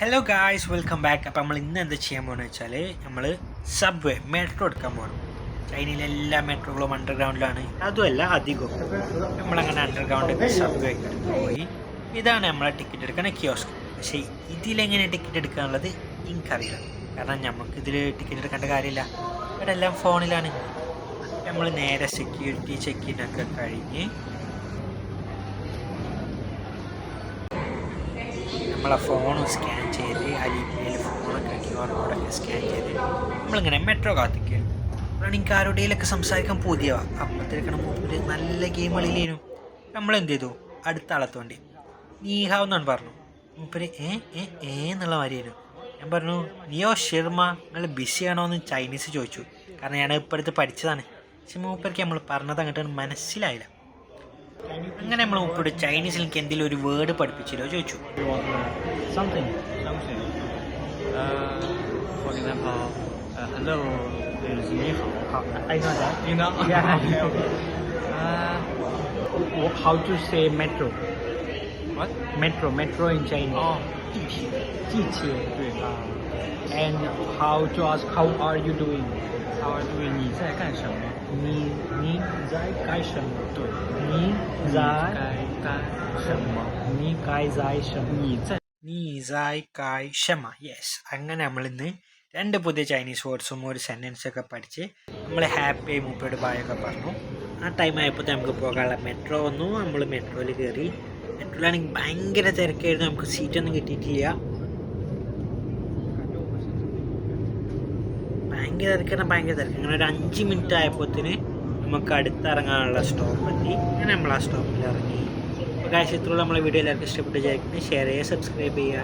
Hello guys, welcome back. അപ്പോൾ നമ്മൾ ഇന്ന് എന്താ ചെയ്യാൻ പോകുന്നത് വെച്ചാൽ നമ്മൾ സബ്വേ മെട്രോ എടുക്കാൻ പോകണം. ചൈനയിലെ എല്ലാ മെട്രോകളും അണ്ടർഗ്രൗണ്ടിലാണ്. അതുമല്ല അധികവും നമ്മളങ്ങനെ അണ്ടർഗ്രൗണ്ട് സബ്വേ എടുത്ത് പോയി. ഇതാണ് നമ്മളെ ടിക്കറ്റ് എടുക്കുന്ന കിയോസ്ക്. പക്ഷേ ഇതിലെങ്ങനെ ടിക്കറ്റ് എടുക്കാനുള്ളത് എനിക്കറിയില്ല. കാരണം നമുക്കിതിൽ ടിക്കറ്റ് എടുക്കേണ്ട കാര്യമില്ല, ഇവിടെ എല്ലാം ഫോണിലാണ്. നമ്മൾ നേരെ സെക്യൂരിറ്റി ചെക്കിനൊക്കെ കഴിഞ്ഞ് നമ്മളെ ഫോണും സ്കാൻ ചെയ്ത് അലിപ്പേയിൽ ഫോണൊക്കെ QR കോഡൊക്കെ സ്കാൻ ചെയ്ത് നമ്മളിങ്ങനെ മെട്രോ കാത്തിക്കുകയാണ്. അപ്പോഴാണ് എനിക്ക് ആരുടെയിലൊക്കെ സംസാരിക്കാൻ പുതിയവ. അപ്പത്തിരിക്കണ മൂപ്പിൽ നല്ല ഗെയിം കളിയിലേനു. നമ്മളെന്ത് ചെയ്തു, അടുത്ത ആളത്തോണ്ടി നീഹാവെന്നാണ് പറഞ്ഞു. മൂപ്പര് എന്നുള്ള മാതിരിയായിരുന്നു. ഞാൻ പറഞ്ഞു, നിയോ ഷിർമ, നിങ്ങൾ ബിസിയാണോ എന്ന് ചൈനീസ് ചോദിച്ചു. കാരണം ഞാൻ ഇപ്പോഴത്തെ പഠിച്ചതാണ്. പക്ഷെ മൂപ്പർക്ക് നമ്മൾ പറഞ്ഞത് അങ്ങോട്ട് മനസ്സിലായില്ല. അങ്ങനെ നമ്മൾ മൂപ്പരോട് ചൈനീസിൽ എനിക്ക് എന്തെങ്കിലും ഒരു വേർഡ് പഠിപ്പിച്ചില്ലോ ചോദിച്ചു. Something. For example, hello is 你好. I know that. You know? Yeah. How to say metro? What? Metro in Chinese. Oh, 地铁. 对. And how to ask how are you doing? How are you doing? 你在干什么？你在干什么？对。你在干什么？你该在什么？യെസ്. അങ്ങനെ നമ്മളിന്ന് 2 പുതിയ Chinese വേർഡ്സും ഒരു സെൻറ്റൻസൊക്കെ പഠിച്ച് നമ്മൾ happy ആയി മൂപ്പയോട് ബായൊക്കെ പറഞ്ഞു. ആ time ആയപ്പോൾ നമുക്ക് പോകാനുള്ള മെട്രോ വന്നു. നമ്മൾ മെട്രോയിൽ കയറി. മെട്രോയിലാണെങ്കിൽ ഭയങ്കര തിരക്കായിരുന്നു, നമുക്ക് സീറ്റൊന്നും കിട്ടിയിട്ടില്ല. ഭയങ്കര തിരക്ക്. അങ്ങനെ ഒരു 5 മിനിറ്റ് ആയപ്പോഴത്തേന് നമുക്ക് അടുത്തിറങ്ങാനുള്ള സ്റ്റോപ്പ് എത്തി. അങ്ങനെ നമ്മൾ ആ സ്റ്റോപ്പിൽ ഇറങ്ങി. കാഴ്ച ഇത്രയുള്ള നമ്മളെ വീഡിയോ എല്ലാവർക്കും ഇഷ്ടപ്പെട്ട് വിചാരിക്കുന്നത്. ഷെയർ ചെയ്യുക, സബ്സ്ക്രൈബ് ചെയ്യുക.